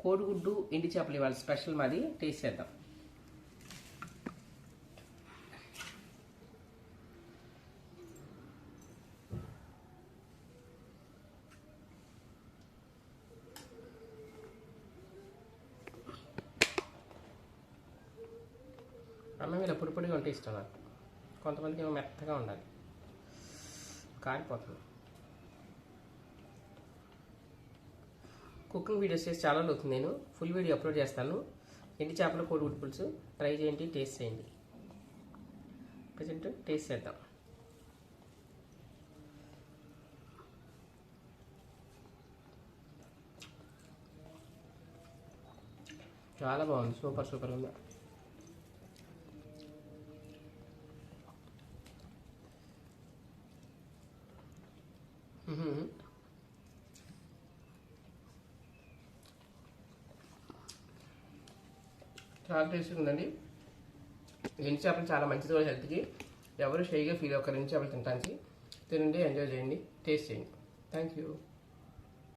కోడిగుడ్డు ఎండి చేపలు ఇవాళ స్పెషల్ మాది, టేస్ట్ చేద్దాం. అన్నం ఇలా పొడి పొడిగా ఉంటే ఇష్టం నాకు. కొంతమందికి ఏమో మెత్తగా ఉండాలి, కారిపోతుంది. కుకింగ్ వీడియోస్ చేసి చాలా రోజులు అవుతుంది. నేను ఫుల్ వీడియో అప్లోడ్ చేస్తాను. ఎండి చేపల కోడిగుడ్డు పులుసు ట్రై చేయండి, టేస్ట్ చేయండి. ప్రజెంట్ టేస్ట్ చేద్దాం. చాలా బాగుంది, సూపర్ ఉంది. చాలా టేస్టీ ఉందండి. ఎండు చేపలు చాలా మంచిది కూడా హెల్త్కి. ఎవరు షైగా ఫీల్ అవ్వక ఎండు చేపలు తినడానికి. తినండి, ఎంజాయ్ చేయండి, టేస్ట్ చేయండి. Thank you.